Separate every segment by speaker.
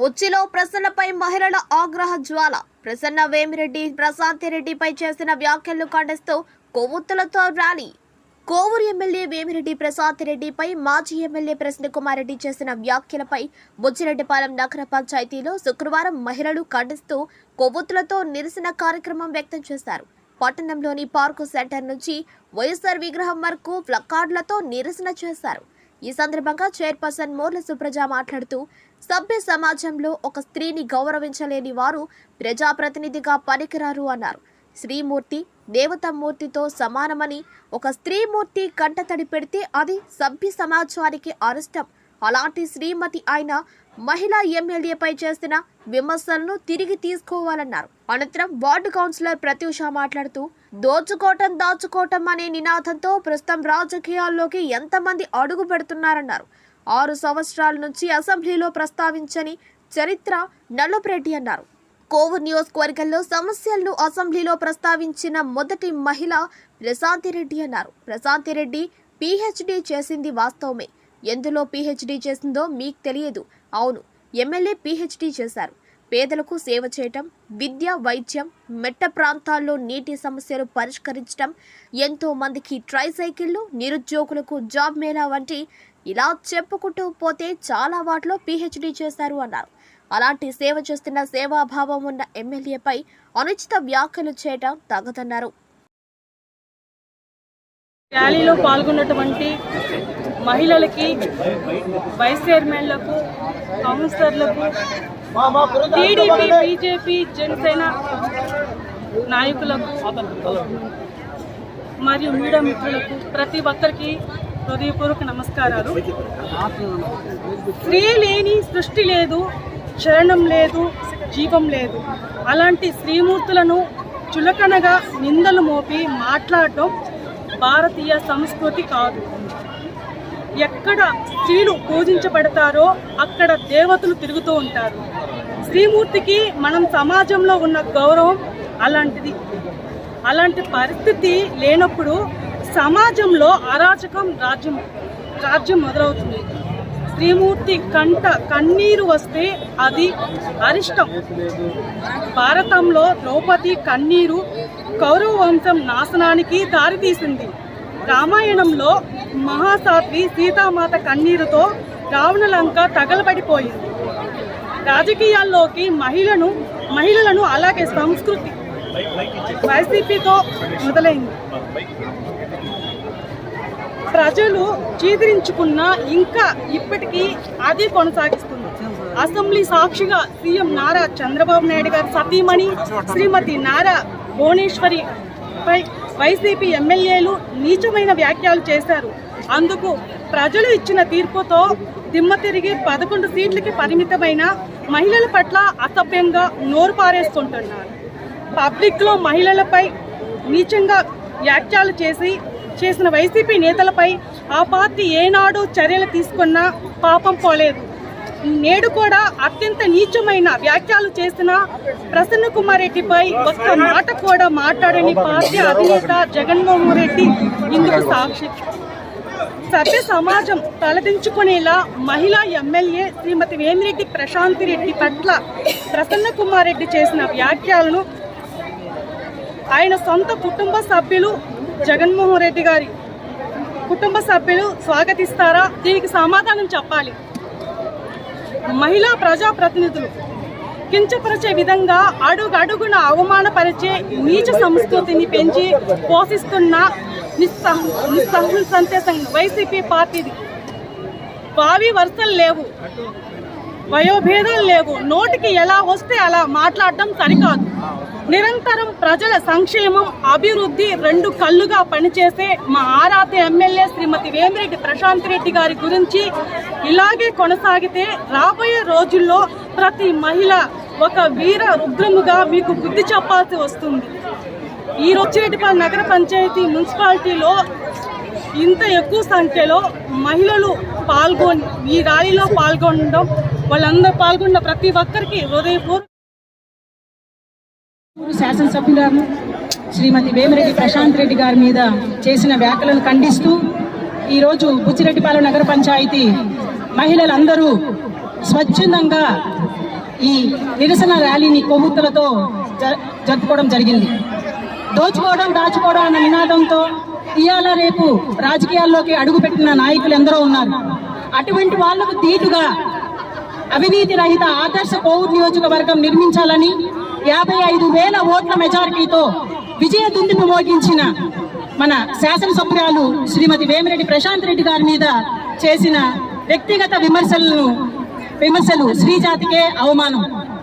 Speaker 1: బుచ్చిలో ప్రసన్నపై మహిళల ఆగ్రహ జ్వాల. ప్రసన్న వేమిరెడ్డి ప్రశాంతిరెడ్డిపై చేసిన వ్యాఖ్యలను ఖండిస్తూ కొవ్వొత్తులతో ర్యాలీ. కోవూరు ఎమ్మెల్యే వేమిరెడ్డి ప్రశాంతిరెడ్డిపై మాజీ ఎమ్మెల్యే ప్రసన్నకుమార్ రెడ్డి చేసిన వ్యాఖ్యలపై బుచ్చిరెడ్డిపాలెం నగర పంచాయతీలో శుక్రవారం మహిళలు ఖండిస్తూ కొవ్వొత్తులతో నిరసన కార్యక్రమం వ్యక్తం చేశారు. పట్టణంలోని పార్కు సెంటర్ నుంచి వైఎస్ఆర్ విగ్రహం వరకు ప్లకార్డులతో నిరసన చేశారు. ఈ సందర్భంగా చైర్పర్సన్ మోర్ల సుప్రజ మాట్లాడుతూ, సభ్య సమాజంలో ఒక స్త్రీని గౌరవించలేని వారు ప్రజాప్రతినిధిగా పనికిరారు అన్నారు. శ్రీమూర్తి దేవతామూర్తితో సమానమని, ఒక స్త్రీమూర్తి కంటతడి పెడితే అది సభ్య సమాజానికి అరిష్టం. అలాంటి శ్రీమతి అయిన మహిళా ఎమ్మెల్యేపై చేసిన విమర్శలను తిరిగి తీసుకోవాలన్నారు. అనంతరం వార్డు కౌన్సిలర్ ప్రత్యూష మాట్లాడుతూ, దోచుకోవటం దాచుకోవటం అనే నినాదంతో ప్రస్తుతం రాజకీయాల్లోకి ఎంతమంది అడుగు పెడుతున్నారన్నారు. 6 సంవత్సరాల నుంచి అసెంబ్లీలో ప్రస్తావించని చరిత్ర నల్లపురెడ్డి అన్నారు. కోవూరు నియోజకవర్గంలో సమస్యలను అసెంబ్లీలో ప్రస్తావించిన మొదటి మహిళ ప్రశాంతిరెడ్డి అన్నారు. ప్రశాంతిరెడ్డి పీహెచ్డీ చేసింది వాస్తవమే. ఎందులో పీహెచ్డీ చేసిందో మీకు తెలియదు. అవును, ఎమ్మెల్యే పీహెచ్డీ చేశారు. పేదలకు సేవ చేయటం, విద్య, వైద్యం, మెట్ట ప్రాంతాల్లో నీటి సమస్యలు పరిష్కరించడం, ఎంతో మందికి ట్రైసైకిళ్లు, నిరుద్యోగులకు జాబ్ మేళా వంటి ఇలా చెప్పుకుంటూ పోతే చాలా వాటిలో పీహెచ్డీ చేశారు అన్నారు. అలాంటి సేవ చేస్తున్న సేవాభావం ఉన్న ఎమ్మెల్యేపై అనుచిత వ్యాఖ్యలు చేయటం తగదన్నారు.
Speaker 2: ర్యాలీలో పాల్గొన్నటువంటి మహిళలకి, వైస్ చైర్మన్లకు, కౌన్సిలర్లకు, టీడీపీ, బీజేపీ, జనసేన నాయకులకు మరియు మీడియా మిత్రులకు ప్రతి ఒక్కరికి హృదయపూర్వక నమస్కారాలు. స్త్రీ లేని సృష్టి లేదు, చరణం లేదు, జీవం లేదు. అలాంటి శ్రీమూర్తులను చులకనగా నిందలు మోపి మాట్లాడటం భారతీయ సంస్కృతి కాదు. ఎక్కడ స్త్రీలు పూజించబడతారో అక్కడ దేవతలు తిరుగుతూ ఉంటారు. శ్రీమూర్తికి మనం సమాజంలో ఉన్న గౌరవం అలాంటిది. అలాంటి పరిస్థితి లేనప్పుడు సమాజంలో అరాచకం రాజ్యం మొదలవుతుంది. శ్రీమూర్తి కన్నీరు వస్తే అది అరిష్టం. భారతంలో ద్రౌపది కన్నీరు కౌరవ వంశం నాశనానికి దారితీసింది. రామాయణంలో మహాసాధ్వి సీతామాత కన్నీరుతో రావణలంక తగలబడిపోయింది. రాజకీయాల్లోకి మహిళలను అలాగే సంస్కృతి వైసీపీతో మొదలైంది. ప్రజలు చీదరించుకున్నా ఇంకా ఇప్పటికీ అది కొనసాగిస్తుంది. అసెంబ్లీ సాక్షిగా సీఎం నారా చంద్రబాబు నాయుడు గారి సతీమణి శ్రీమతి నారా భువనేశ్వరిపై వైసీపీ ఎమ్మెల్యేలు నీచమైన వ్యాఖ్యలు చేశారు. అందుకు ప్రజలు ఇచ్చిన తీర్పుతో దిమ్మ తిరిగి 11 సీట్లకి పరిమితమైన మహిళల పట్ల అసభ్యంగా నోరు పారేసుకుంటున్నారు. పబ్లిక్లో మహిళలపై నీచంగా వ్యాఖ్యలు చేసిన వైసీపీ నేతలపై ఆ పార్టీ ఏనాడు చర్యలు తీసుకున్నా పాపం పోలేదు. నేడు కూడా అత్యంత నీచమైన వ్యాఖ్యలు చేసిన ప్రసన్నకుమార్ రెడ్డిపై ఒక్క మాట కూడా మాట్లాడని పార్టీ అధినేత జగన్మోహన్ రెడ్డి ఇందుకు సాక్షి. సభ్య సమాజం తలదించుకునేలా మహిళా ఎమ్మెల్యే శ్రీమతి వేమిరెడ్డి ప్రశాంతిరెడ్డి పట్ల ప్రసన్నకుమార్ రెడ్డి చేసిన వ్యాఖ్యలను ఆయన సొంత కుటుంబ సభ్యులు జగన్మోహన్ రెడ్డి గారి కుటుంబ సభ్యులు స్వాగతిస్తారా? దీనికి సమాధానం చెప్పాలి. మహిళా ప్రజాప్రతినిధులు కించపరిచే విధంగా అడుగడుగున అవమానపరిచే నీచ సంస్కృతిని పెంచి పోషిస్తున్న నిస్సందేశం వైసీపీ పార్టీది. భావి వరుసలు లేవు, వయోభేదాలు లేవు. నోటికి ఎలా వస్తే అలా మాట్లాడటం సరికాదు. నిరంతరం ప్రజల సంక్షేమం, అభివృద్ధి 2 కళ్ళుగా పనిచేసే మా ఆరాధ్య ఎమ్మెల్యే శ్రీమతి వేమిరెడ్డి ప్రశాంతిరెడ్డి గారి గురించి ఇలాగే కొనసాగితే రాబోయే రోజుల్లో ప్రతి మహిళ ఒక వీర రుద్రముగా మీకు బుద్ధి చెప్పాల్సి వస్తుంది. ఈ బుచ్చిరెడ్డిపాలెం నగర పంచాయతీ మున్సిపాలిటీలో ఇంత ఎక్కువ సంఖ్యలో మహిళలు పాల్గొని ఈ ర్యాలీలో పాల్గొనడం, వాళ్ళందరూ పాల్గొన్న ప్రతి ఒక్కరికి హృదయపూర్వక
Speaker 3: శాసనసభ్యురాలు శ్రీమతి వేమిరెడ్డి ప్రశాంతిరెడ్డి గారి మీద చేసిన వ్యాఖ్యలను ఖండిస్తూ ఈరోజు బుచ్చిరెడ్డిపాలెం నగర పంచాయతీ మహిళలందరూ స్వచ్ఛందంగా ఈ నిరసన ర్యాలీని కొవ్వొత్తులతో జరుపుకోవడం జరిగింది. దోచుకోవడం దాచుకోవడం అన్న నినాదంతో ఇవాళ రేపు రాజకీయాల్లోకి అడుగుపెట్టిన నాయకులు ఎందరో ఉన్నారు. అటువంటి వాళ్లకు దీటుగా అవినీతి రహిత ఆదర్శ కోవూరు నియోజకవర్గం నిర్మించాలని 55,000 ఓట్ల మెజారిటీతో విజయ దుందును మోగించిన మన శాసనసభ్యురాలు శ్రీమతి వేమిరెడ్డి ప్రశాంత్ రెడ్డి గారి మీద చేసిన వ్యక్తిగత విమర్శలు శ్రీజాతికే అవమానం,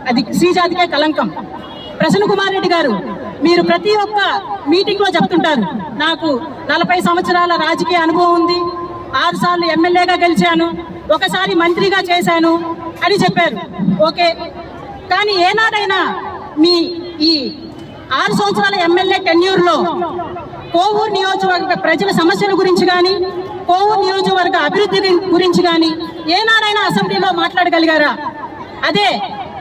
Speaker 3: అది శ్రీజాతికే కలంకం. ప్రసన్న కుమార్ రెడ్డి గారు, మీరు ప్రతి ఒక్క మీటింగ్ లో చెప్తుంటారు, నాకు 40 సంవత్సరాల రాజకీయ అనుభవం ఉంది, 6 సార్లు ఎమ్మెల్యేగా గెలిచాను, ఒకసారి మంత్రిగా చేశాను అని చెప్పారు. ఓకే, కానీ ఏనాడైనా మీ ఈ 6 సంవత్సరాల ఎమ్మెల్యే టెన్యూర్లో కోవూరు నియోజకవర్గ ప్రజల సమస్యల గురించి కానీ, కోవూరు నియోజకవర్గ అభివృద్ధి గురించి కానీ ఏనాడైనా అసెంబ్లీలో మాట్లాడగలిగారా? అదే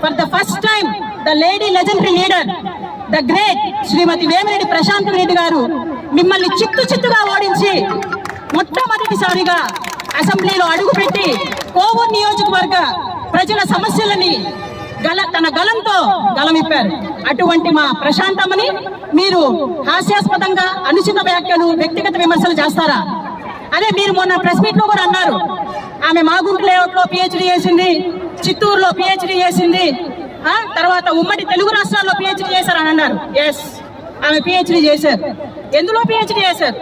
Speaker 3: for the first time the lady legendary leader, the great Srimathi Vemireddy Prashanth Reddy garu మిమ్మల్ని చిత్తుగా ఓడించి మొట్టమొదటిసారిగా అసెంబ్లీలో అడుగుపెట్టి కోవూరు నియోజకవర్గ ప్రజల సమస్యలని తన గలంతో గలమిప్పారు. అటువంటి మా ప్రశాంతమ్మని మీరు హాస్యాస్పదంగా అనుచిత వ్యాఖ్యలు, వ్యక్తిగత విమర్శలు చేస్తారా? అదే మీరు మొన్న ప్రెస్ మీట్ లో కూడా అన్నారు, ఆమె మాగుంట లేఅవుట్ లో పిహెచ్డీ చేసింది, చిత్తూరులో పిహెచ్డీ చేసింది, తర్వాత ఉమ్మడి తెలుగు రాష్ట్రాల్లో పిహెచ్డీ చేశారని అన్నారు. ఎస్, ఆమె పిహెచ్డీ చేశారు. ఎందులో పిహెచ్డీ చేశారు?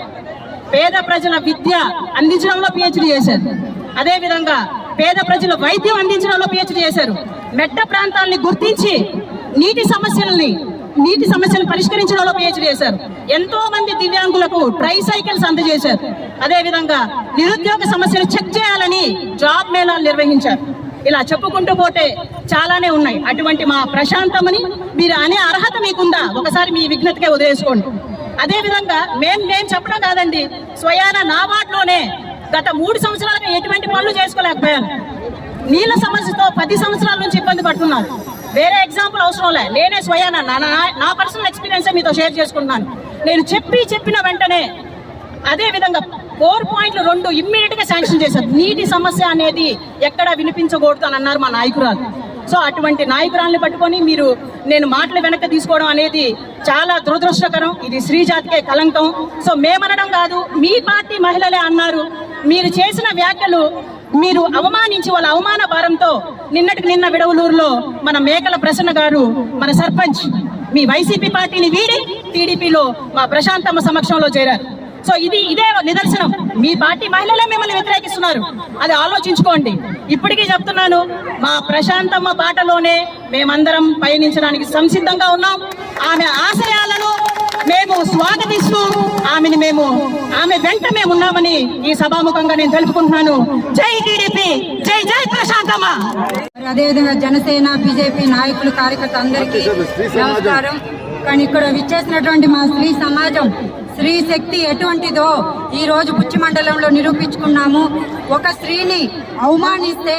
Speaker 3: పేద ప్రజల విద్య అందించడంలో పిహెచ్డీ చేశారు. అదే విధంగా పేద ప్రజల వైద్యం అందించడంలో పిహెచ్డీ చేశారు. మెట్ట ప్రాంతాలని గుర్తించి నీటి సమస్యలను పరిష్కరించడంలో పిహెచ్డీ చేశారు. ఎంతో మంది దివ్యాంగులకు ట్రైసైకిల్స్ అందజేశారు. అదే విధంగా నిరుద్యోగ సమస్యలు చెక్ చేయాలని జాబ్ మేళాలు నిర్వహించారు. ఇలా చెప్పుకుంటూ పోతే చాలానే ఉన్నాయి. అటువంటి మా ప్రశాంతమని మీరు అనే అర్హత మీకుందా? ఒకసారి మీ విజ్ఞతకే వదిలేసుకోండి. అదే విధంగా మేము చెప్పడం కాదండి, స్వయాన నా వార్డులోనే గత 3 సంవత్సరాలుగా ఎటువంటి పనులు చేసుకోలేకపోయాను. నీళ్ళ సమస్యతో 10 సంవత్సరాల నుంచి ఇబ్బంది పడుతున్నారు. వేరే ఎగ్జాంపుల్ అవసరం లే, నేనే స్వయాన నా పర్సనల్ ఎక్స్పీరియన్స్ మీతో షేర్ చేసుకుంటున్నాను. నేను చెప్పిన వెంటనే అదే విధంగా 4.2 ఇమ్మీడియట్ గా శాంక్షన్ చేశారు. నీటి సమస్య అనేది ఎక్కడ వినిపించకూడదు అని అన్నారు మా నాయకురాలు. సో అటువంటి నాయకురాల్ని పట్టుకొని మీరు నేను మాటలు వెనక్కి తీసుకోవడం అనేది చాలా దురదృష్టకరం. ఇది శ్రీజాతికే కలంకం. సో మేమనడం కాదు, మీ పార్టీ మహిళలే అన్నారు. మీరు చేసిన వ్యాఖ్యలు మీరు అవమానించి వాళ్ళ అవమాన భారంతో నిన్నటికి నిన్న విడవలూరులో మన మేకల ప్రసన్న గారు, మన సర్పంచ్, మీ వైసీపీ పార్టీని వీడి టీడీపీలో మా ప్రశాంతమ్మ సమక్షంలో చేరారు. సో ఇదే నిదర్శనం, మీ పార్టీ మహిళలే మిమ్మల్ని వ్యతిరేకిస్తున్నారు. అది ఆలోచించుకోండి. ఇప్పటికీ చెప్తున్నాను, మా ప్రశాంతమ్మ బాటలోనే మేమందరం పయనించడానికి సంసిద్ధంగా ఉన్నాం. ఆమె ఆశయాలను మేము స్వాగతిస్తూ ఆమె వెంట మేము ఉన్నామని ఈ సభాముఖంగా నేను తెలుపుకుంటున్నాను. జై టీడీపీ, జై జై ప్రశాంతమ్మ.
Speaker 4: అదేవిధంగా జనసేన, బీజేపీ నాయకులు, కార్యకర్త అందరికీ నమస్కారం. కానీ ఇక్కడ విచ్చేసినటువంటి మా స్త్రీ సమాజం, స్త్రీ శక్తి ఎటువంటిదో ఈ రోజు బుచ్చి మండలంలో నిరూపించుకున్నాము. ఒక స్త్రీని అవమానిస్తే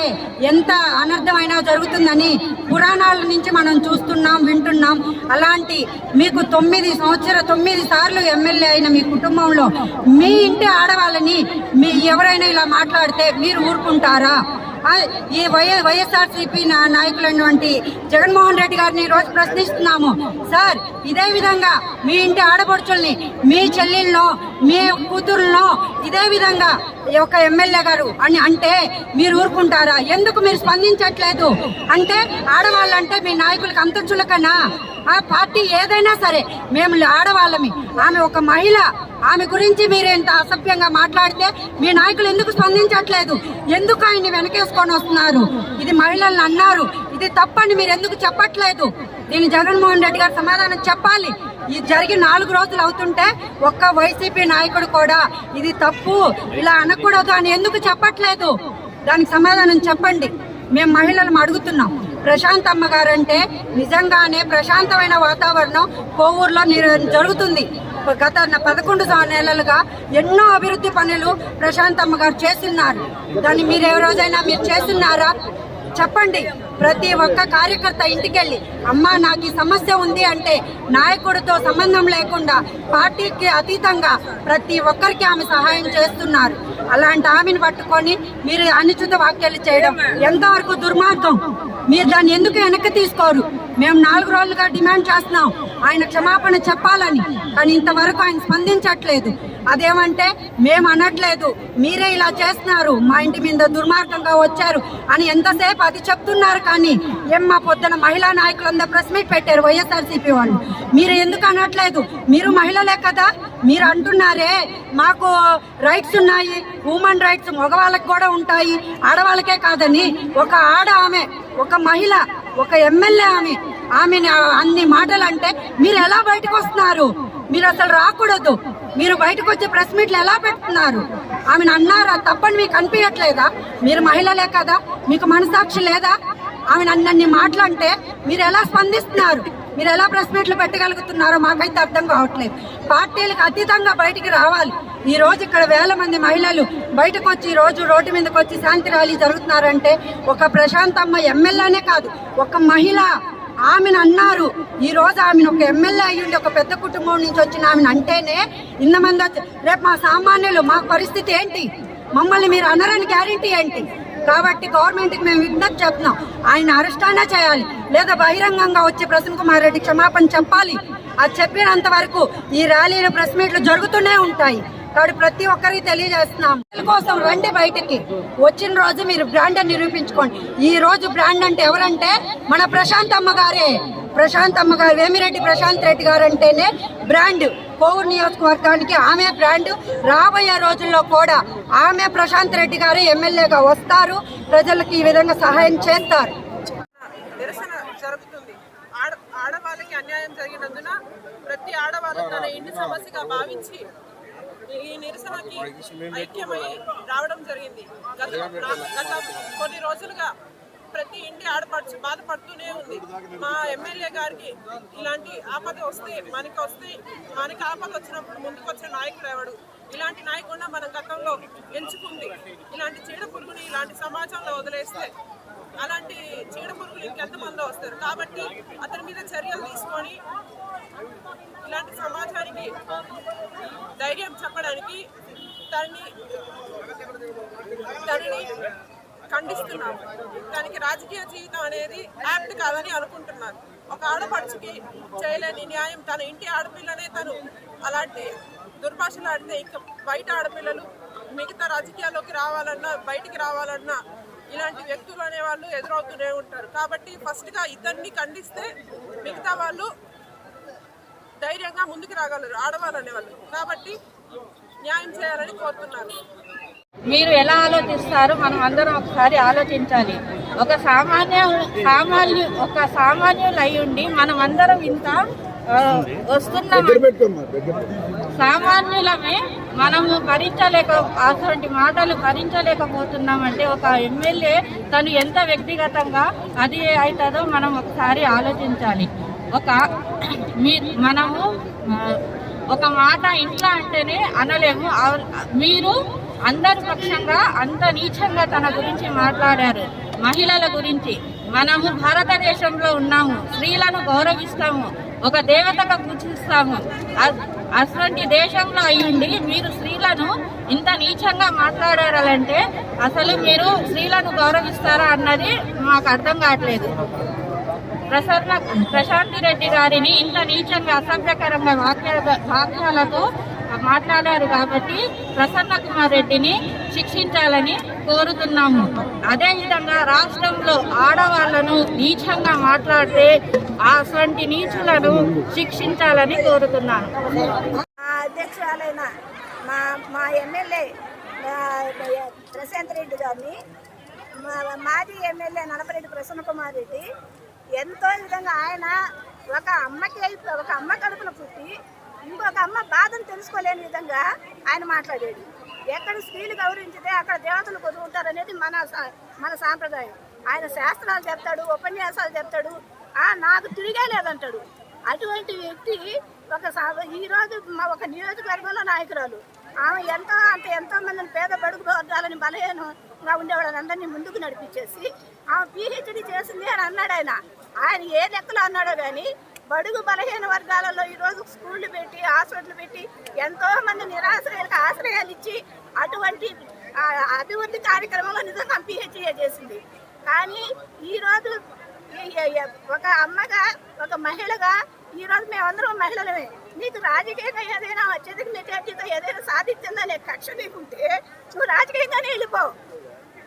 Speaker 4: ఎంత అనర్థమైనా జరుగుతుందని పురాణాల నుంచి మనం చూస్తున్నాం, వింటున్నాం. అలాంటి మీకు 9 సార్లు ఎమ్మెల్యే అయిన మీ కుటుంబంలో మీ ఇంటి ఆడవాళ్ళని ఎవరైనా ఇలా మాట్లాడితే మీరు ఊరుకుంటారా? ఈ వైఎస్ఆర్సీపీ నాయకులైనటువంటి జగన్మోహన్ రెడ్డి గారిని రోజు ప్రశ్నిస్తున్నాము. సార్, ఇదే విధంగా మీ ఇంటి ఆడపడుచుల్ని, మీ చెల్లెళ్ళనో, మీ కూతురులను ఇదే విధంగా ఒక ఎమ్మెల్యే గారు అని అంటే మీరు ఊరుకుంటారా? ఎందుకు మీరు స్పందించట్లేదు? అంటే ఆడవాళ్ళంటే మీ నాయకులకు అంత చులకనా? ఆ పార్టీ ఏదైనా సరే, మేము ఆడవాళ్ళమి, ఆమె ఒక మహిళ, ఆమె గురించి మీరు ఎంత అసభ్యంగా మాట్లాడితే మీ నాయకులు ఎందుకు స్పందించట్లేదు? ఎందుకు ఆయన్ని వెనకేసుకొని వస్తున్నారు? ఇది మహిళలను అన్నారు, ఇది తప్పని మీరు ఎందుకు చెప్పట్లేదు? దీన్ని జగన్మోహన్ రెడ్డి గారు సమాధానం చెప్పాలి. ఇది జరిగి 4 రోజులు అవుతుంటే ఒక్క వైసీపీ నాయకుడు కూడా ఇది తప్పు, ఇలా అనకూడదు అని ఎందుకు చెప్పట్లేదు? దానికి సమాధానం చెప్పండి. మేము మహిళలను అడుగుతున్నాం. ప్రశాంతమ్మ గారంటే నిజంగానే ప్రశాంతమైన వాతావరణం కోవూరులో జరుగుతుంది. గత 11 నెలలుగా ఎన్నో అభివృద్ధి పనులు ప్రశాంతమ్మ గారు చేస్తున్నారు. దాన్ని మీరు ఏ రోజైనా మీరు చేస్తున్నారా? చెప్పండి. ప్రతి ఒక్క కార్యకర్త ఇంటికెళ్ళి, అమ్మా నాకు ఈ సమస్య ఉంది అంటే నాయకుడితో సంబంధం లేకుండా పార్టీకి అతీతంగా ప్రతి ఒక్కరికి ఆమె సహాయం చేస్తున్నారు. అలాంటి ఆమెను పట్టుకొని మీరు అనుచిత వ్యాఖ్యలు చేయడం ఎంతవరకు దుర్మార్గం? మీరు దాన్ని ఎందుకు వెనక్కి తీసుకోరు? మేము 4 రోజులుగా డిమాండ్ చేస్తున్నాం ఆయన క్షమాపణ చెప్పాలని, కానీ ఇంతవరకు ఆయన స్పందించట్లేదు. అదేమంటే మేము అనట్లేదు, మీరే ఇలా చేస్తున్నారు, మా ఇంటి మీద దుర్మార్గంగా వచ్చారు అని ఎంతసేపు అది చెప్తున్నారు. కానీ మా పొద్దున మహిళా నాయకులందరూ ప్రెస్ మీట్ పెట్టారు వైఎస్ఆర్సీపీ వాళ్ళు. మీరు ఎందుకు అనట్లేదు? మీరు మహిళలే కదా, మీరు అంటున్నారే మాకు రైట్స్ ఉన్నాయి, హ్యూమన్ రైట్స్ మగవాళ్ళకి కూడా ఉంటాయి, ఆడవాళ్ళకే కాదని. ఒక ఆమె, ఒక మహిళ, ఒక ఎమ్మెల్యే ఆమెని అన్ని మాటలు అంటే మీరు ఎలా బయటకు వస్తున్నారు? మీరు అసలు రాకూడదు. మీరు బయటకు వచ్చే ప్రెస్ మీట్లు ఎలా పెడుతున్నారు? ఆమెను అన్నారా? తప్పని మీకు అనిపించట్లేదా? మీరు మహిళలే కదా, మీకు మనసాక్షి లేదా? ఆమెను అన్ని మాటలంటే మీరు ఎలా స్పందిస్తున్నారు? మీరు ఎలా ప్రెస్ మీట్లు పెట్టగలుగుతున్నారో మాకైతే అర్థం కావట్లేదు. పార్టీలకు అతీతంగా బయటికి రావాలి. ఈ రోజు ఇక్కడ వేల మంది మహిళలు బయటకు వచ్చి ఈ రోజు రోడ్డు మీదకి వచ్చి శాంతి ర్యాలీ జరుగుతున్నారంటే ఒక ప్రశాంతమ్మ ఎమ్మెల్యేనే కాదు, ఒక మహిళ ఆమెను అన్నారు. ఈ రోజు ఆమెను ఒక ఎమ్మెల్యే అయ్యుండి ఒక పెద్ద కుటుంబం నుంచి వచ్చిన ఆమెను అంటేనే ఇంతమంది వచ్చి, రేపు మా సామాన్యులు మా పరిస్థితి ఏంటి? మమ్మల్ని మీరు అనరని గ్యారెంటీ ఏంటి? కాబట్టి గవర్నమెంట్కి మేము విజ్ఞప్తి చెప్తున్నాం, ఆయన అరెస్ట్ అయినా చేయాలి, లేదా బహిరంగంగా వచ్చి ప్రసన్న కుమార్ రెడ్డి క్షమాపణ చెప్పాలి. అది చెప్పినంత వరకు ఈ ర్యాలీలు ప్రెస్ మీట్లు జరుగుతూనే ఉంటాయి. కాబట్టి ప్రతి ఒక్కరికి తెలియజేస్తున్నాం, కోసం రండి బయటికి. వచ్చిన రోజు మీరు బ్రాండ్ అని నిరూపించుకోండి. ఈ రోజు బ్రాండ్ అంటే ఎవరంటే మన ప్రశాంతమ్మ గారే. ప్రశాంతమ్మ గారు, వేమిరెడ్డి ప్రశాంత్ రెడ్డి గారు అంటేనే బ్రాండ్. కోవూరు నియోజకవర్గానికి ఆమె బ్రాండ్. రాబోయే రోజుల్లో కూడా ఆమె ప్రశాంత్ రెడ్డి గారు ఎమ్మెల్యేగా వస్తారు, ప్రజలకు ఈ విధంగా సహాయం చేస్తారు.
Speaker 2: నిరసన జరుగుతుంది. ఆడవాళ్ళకి అన్యాయం జరిగినందున ప్రతి ఆడవాళ్ళు తన ఇంటి సమస్యగా భావించి ఈ నిరసనకి ఐక్యమై రావడం జరిగింది. గత కొన్ని రోజులుగా ప్రతి ఇంటి ఆడపడుచు బాధపడుతూనే ఉంది. మా ఎమ్మెల్యే గారికి ఇలాంటి ఆపద వస్తే మనకి ఆపద వచ్చినప్పుడు ముందుకు వచ్చే నాయకుడు ఎవడు? ఇలాంటి నాయకుడిని మనం గతంలో ఎంచుకుంది. ఇలాంటి చీడ పురుగుని ఇలాంటి సమాజంలో వదిలేస్తే అలాంటి చీడ పురుగులు ఇంకెంతమంది వస్తారు? కాబట్టి అతని మీద చర్యలు తీసుకొని ఇలాంటి సమాజానికి ధైర్యం చెప్పడానికి తనని ఖండిస్తున్నాము. దానికి రాజకీయ జీవితం అనేది యాప్ట్ కాదని అనుకుంటున్నారు. ఒక ఆడపడుచుకి చేయలేని న్యాయం తన ఇంటి ఆడపిల్లనే తను అలాంటి దుర్భాషలు ఆడితే ఇంకా బయట ఆడపిల్లలు మిగతా రాజకీయాల్లోకి రావాలన్నా బయటికి రావాలన్నా ఇలాంటి వ్యక్తులు అనేవాళ్ళు ఎదురవుతూనే ఉంటారు. కాబట్టి ఫస్ట్గా ఇద్దరిని ఖండిస్తే మిగతా వాళ్ళు ధైర్యంగా ముందుకు రాగలరు ఆడవాళ్ళు అనేవాళ్ళు. కాబట్టి న్యాయం చేయాలని కోరుతున్నారు.
Speaker 5: మీరు ఎలా ఆలోచిస్తారు? మనం అందరం ఒకసారి ఆలోచించాలి. ఒక సామాన్యులు అయ్యుండి మనం అందరం ఇంత వస్తున్నాం, సామాన్యులమే మనము అటువంటి మాటలు భరించలేకపోతున్నామంటే ఒక ఎమ్మెల్యే తను ఎంత వ్యక్తిగతంగా అది అవుతుందో మనం ఒకసారి ఆలోచించాలి. మనము ఒక మాట ఇంట్లో అంటేనే అనలేము. మీరు అందరి పక్షంగా అంత నీచంగా తన గురించి మాట్లాడారు. మహిళల గురించి మనము భారతదేశంలో ఉన్నాము, స్త్రీలను గౌరవిస్తాము, ఒక దేవతగా పూజిస్తాము. అటువంటి దేశంలో అయ్యుండి మీరు స్త్రీలను ఇంత నీచంగా మాట్లాడారంటే అసలు మీరు స్త్రీలను గౌరవిస్తారా అన్నది మాకు అర్థం కావట్లేదు. ప్రశాంతి రెడ్డి గారిని ఇంత నీచంగా అసభ్యకరంగా వాక్యాలతో మాట్లాడారు కాబట్టి ప్రసన్న కుమార్ రెడ్డిని శిక్షించాలని కోరుతున్నాము. అదేవిధంగా రాష్ట్రంలో ఆడవాళ్లను నీచంగా మాట్లాడితే అటువంటి నీచులను శిక్షించాలని కోరుతున్నాను.
Speaker 6: అధ్యక్షురాలైన మా ఎమ్మెల్యే ప్రశాంత్ రెడ్డి గారిని, మాజీ ఎమ్మెల్యే నలపరెడ్డి ప్రసన్న కుమార్ రెడ్డి ఎంతో విధంగా ఆయన ఒక అమ్మ కడుపున పుట్టి ఇంకొక అమ్మ బాధను తెలుసుకోలేని విధంగా ఆయన మాట్లాడాడు. ఎక్కడ స్త్రీలు గౌరవించితే అక్కడ దేవతలు కొదుకుంటారు అనేది మన సాంప్రదాయం. ఆయన శాస్త్రాలు చెప్తాడు, ఉపన్యాసాలు చెప్తాడు, నాకు తిరిగే లేదంటాడు. అటువంటి వ్యక్తి ఈరోజు ఒక నియోజకవర్గంలో నాయకురాలు. ఆమె ఎంతో మందిని పేద బడుగు వర్గాలని బలహీనంగా ఉండేవాళ్ళని అందరినీ ముందుకు నడిపించేసి ఆమె PhD చేసింది అని అన్నాడు. ఆయన ఏ లెక్కలో అన్నాడో కానీ బడుగు బలహీన వర్గాలలో ఈరోజు స్కూళ్ళు పెట్టి హాస్పిటల్ పెట్టి ఎంతో మంది నిరాశ్రయాలకు ఆశ్రయాలు ఇచ్చి అటువంటి అభివృద్ధి కార్యక్రమంలో నిజంగా PhD చేసింది. కానీ ఈరోజు ఒక అమ్మగా ఒక మహిళగా ఈరోజు మేమందరం మహిళలమే. నీకు రాజకీయంగా ఏదైనా అత్యధిక మెజార్టీతో ఏదైనా సాధించిందనే కక్ష నీకుంటే నువ్వు రాజకీయంగానే వెళ్ళిపోవు.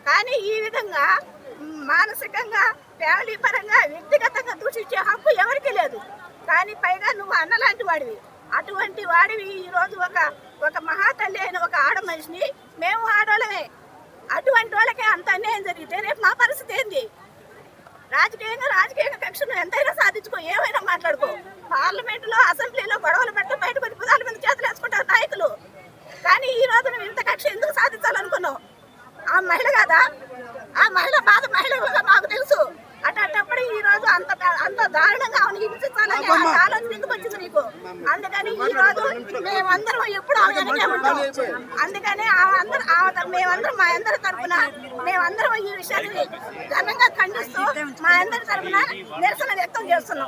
Speaker 6: కానీ ఈ విధంగా మానసికంగా, ఫ్యామిలీ పరంగా, వ్యక్తిగతంగా దూషించే హక్కు ఎవరికీ లేదు. కానీ పైగా నువ్వు అన్నలాంటి వాడివి. అటువంటి వాడివి ఈరోజు ఒక మహాతల్లి అయిన ఒక ఆడ మనిషిని మేము ఆడోళ్ళమే. అటువంటి వాళ్ళకే అంత అన్యాయం జరిగితే రేపు మా పరిస్థితి ఏంది? రాజకీయంగా కక్షను ఎంతైనా సాధించుకో, ఏమైనా మాట్లాడుకో. పార్లమెంటులో, అసెంబ్లీలో గొడవలు పెట్టి బయటకు వచ్చి పుదాల మీద చేతులు వేసుకుంటారు నాయకులు. కానీ ఈ రోజు నువ్వు ఇంత కక్ష ఎందుకు సాధించాలనుకున్నావు? ఆ మహిళ కదా, ఆ మహిళ బాధ మహిళగా మాకు తెలుసు. అటప్పుడు ఈ రోజు అంత దారుణంగా ఆమెను హింసించాలని ఆలోచన ఎందుకు వచ్చింది నీకు? అందుకని ఈ రోజు మేమందరం ఎప్పుడు వెనకే ఉంటాం. అందుకని మేమందరం మా అందరి తరఫున మేమందరం ఈ విషయాన్ని ఘనంగా ఖండిస్తూ మా అందరి తరఫున నిరసన వ్యక్తం చేస్తున్నాం.